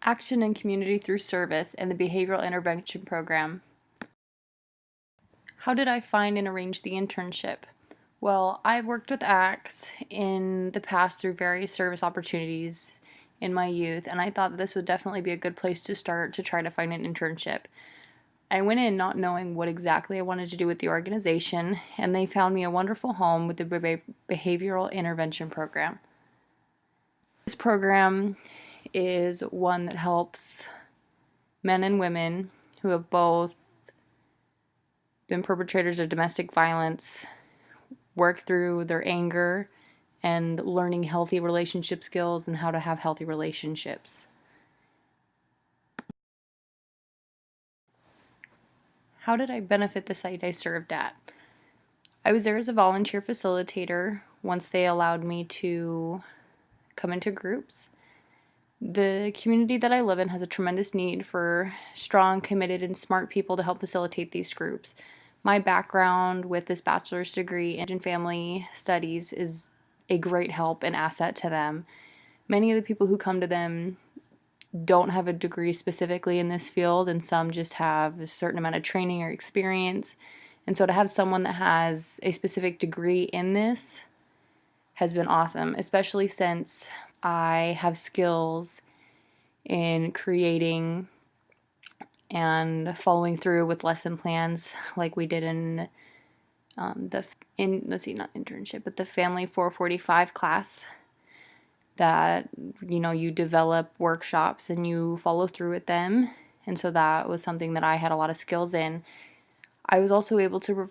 Action and Community Through Service in the Behavioral Intervention Program. How did I find and arrange the internship? Well, I've worked with ACTS in the past through various service opportunities in my youth, and I thought that this would definitely be a good place to start to try to find an internship. I went in not knowing what exactly I wanted to do with the organization, and they found me a wonderful home with the Behavioral Intervention Program. This program is one that helps men and women who have both been perpetrators of domestic violence work through their anger and learning healthy relationship skills and how to have healthy relationships. How did I benefit the site I served at? I was there as a volunteer facilitator once they allowed me to come into groups. The community that I live in has a tremendous need for strong, committed, and smart people to help facilitate these groups. My background with this bachelor's degree in family studies is a great help and asset to them. Many of the people who come to them don't have a degree specifically in this field, and some just have a certain amount of training or experience. And so to have someone that has a specific degree in this has been awesome, especially since I have skills in creating and following through with lesson plans like we did in the Family 445 class, that you develop workshops and you follow through with them. And so that was something that I had a lot of skills in. I was also able to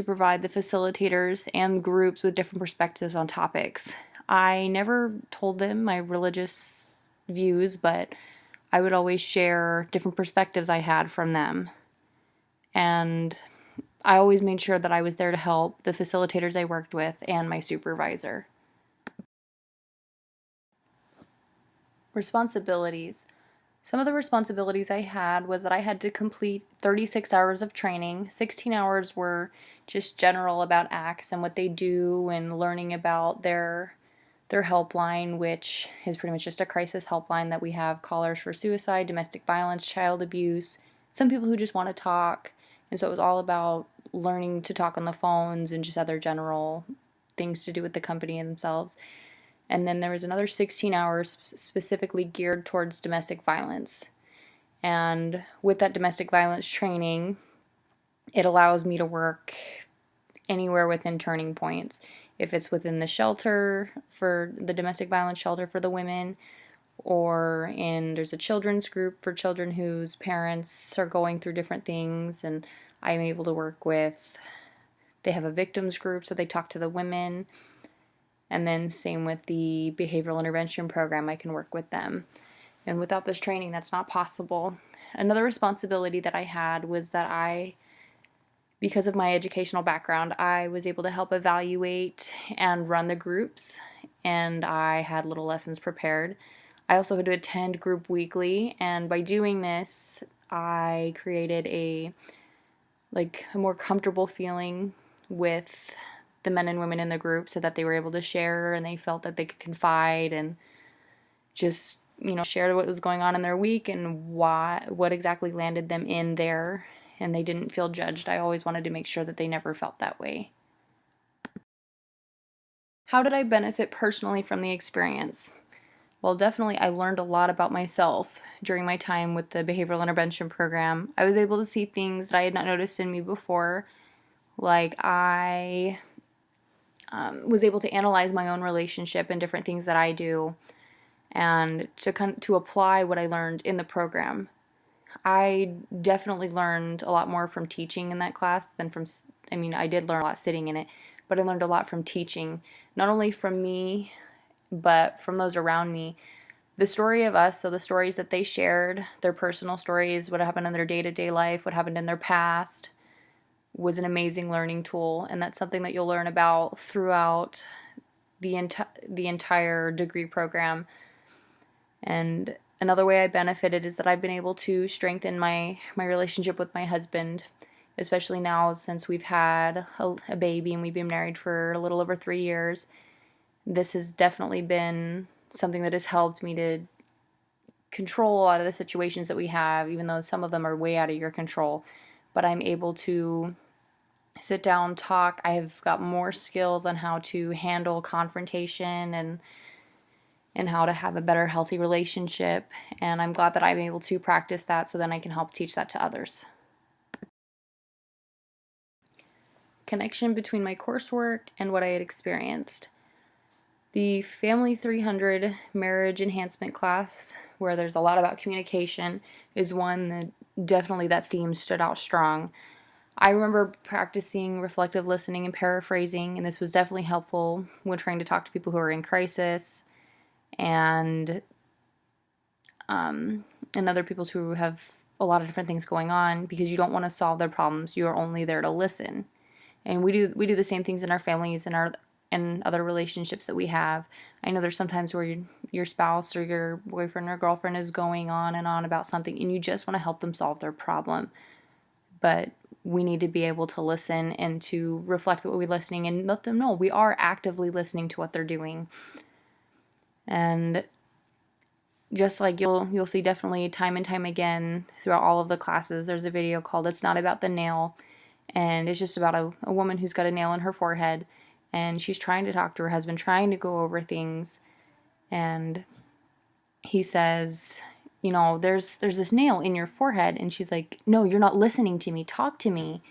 provide the facilitators and groups with different perspectives on topics. I never told them my religious views, but I would always share different perspectives I had from them. And I always made sure that I was there to help the facilitators I worked with and my supervisor. Responsibilities. Some of the responsibilities I had was that I had to complete 36 hours of training. 16 hours were just general about ACTS and what they do, and learning about their helpline, which is pretty much just a crisis helpline that we have callers for suicide, domestic violence, child abuse, some people who just want to talk. And so it was all about learning to talk on the phones and just other general things to do with the company and themselves. And then there was another 16 hours specifically geared towards domestic violence. And with that domestic violence training, it allows me to work anywhere within turning points. If it's within the shelter, for the domestic violence shelter for the women, or there's a children's group for children whose parents are going through different things, and I'm able to work with, they have a victims group, so they talk to the women. And then same with the behavioral intervention program, I can work with them. And without this training, that's not possible. Another responsibility that I had was that because of my educational background, I was able to help evaluate and run the groups, and I had little lessons prepared. I also had to attend group weekly, and by doing this, I created a more comfortable feeling with the men and women in the group, so that they were able to share and they felt that they could confide and just share what was going on in their week and what exactly landed them in there, and they didn't feel judged. I always wanted to make sure that they never felt that way. How did I benefit personally from the experience? Well, definitely I learned a lot about myself during my time with the behavioral intervention program. I was able to see things that I had not noticed in me before, like I was able to analyze my own relationship and different things that I do, and to apply what I learned in the program. I definitely learned a lot more from teaching in that class than I did learn a lot sitting in it, but I learned a lot from teaching, not only from me, but from those around me. The story of us, so the stories that they shared, their personal stories, what happened in their day-to-day life, what happened in their past, was an amazing learning tool, and that's something that you'll learn about throughout the entire degree program. And another way I benefited is that I've been able to strengthen my relationship with my husband, especially now since we've had a baby and we've been married for a little over 3 years. This has definitely been something that has helped me to control a lot of the situations that we have, even though some of them are way out of your control. But I'm able to sit down, talk. I have got more skills on how to handle confrontation and how to have a better, healthy relationship. And I'm glad that I'm able to practice that so then I can help teach that to others. Connection between my coursework and what I had experienced. The Family 300 Marriage Enhancement class, where there's a lot about communication, is one that definitely that theme stood out strong. I remember practicing reflective listening and paraphrasing, and this was definitely helpful when trying to talk to people who are in crisis and other people who have a lot of different things going on, because you don't want to solve their problems. You are only there to listen. And we do the same things in our families and other relationships that we have. I know there's sometimes where your spouse or your boyfriend or girlfriend is going on and on about something, and you just want to help them solve their problem. But we need to be able to listen and to reflect what we're listening and let them know we are actively listening to what they're doing. And just like you'll see definitely time and time again throughout all of the classes, there's a video called "It's Not About the Nail," and it's just about a woman who's got a nail in her forehead, and she's trying to talk to her husband, trying to go over things, and he says, there's this nail in your forehead, and she's like, no, you're not listening to me, talk to me.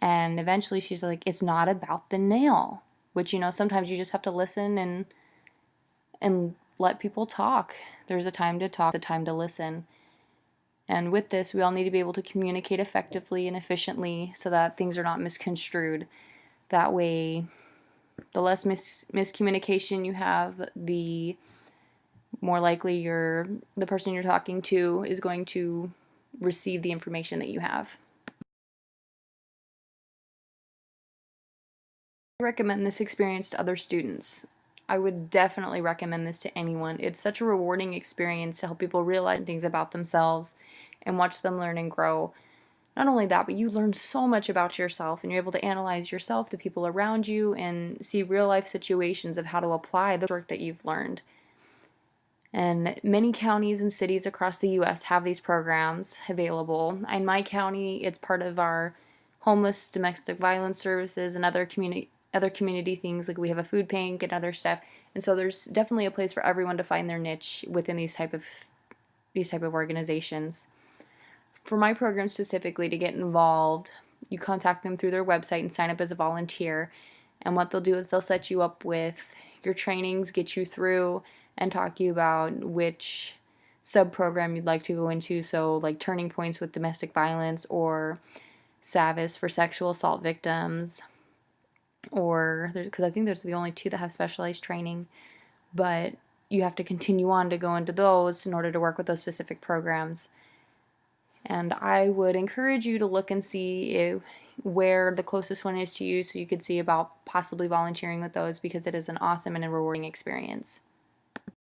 And eventually she's like, it's not about the nail, which, sometimes you just have to listen and let people talk. There's a time to talk, a time to listen. And with this, we all need to be able to communicate effectively and efficiently so that things are not misconstrued. That way, the less miscommunication you have, the more likely the person you're talking to is going to receive the information that you have. I recommend this experience to other students. I would definitely recommend this to anyone. It's such a rewarding experience to help people realize things about themselves and watch them learn and grow. Not only that, but you learn so much about yourself, and you're able to analyze yourself, the people around you, and see real life situations of how to apply the work that you've learned. And many counties and cities across the U.S. have these programs available. In my county, it's part of our homeless domestic violence services and other community things, like we have a food bank and other stuff. And so there's definitely a place for everyone to find their niche within these type of organizations. For my program specifically, to get involved, you contact them through their website and sign up as a volunteer. And what they'll do is they'll set you up with your trainings, get you through, and talk to you about which sub-program you'd like to go into. So like Turning Points with domestic violence, or SAVIS for sexual assault victims, or because I think there's the only two that have specialized training, but you have to continue on to go into those in order to work with those specific programs. And I would encourage you to look and see where the closest one is to you, so you could see about possibly volunteering with those, because it is an awesome and a rewarding experience.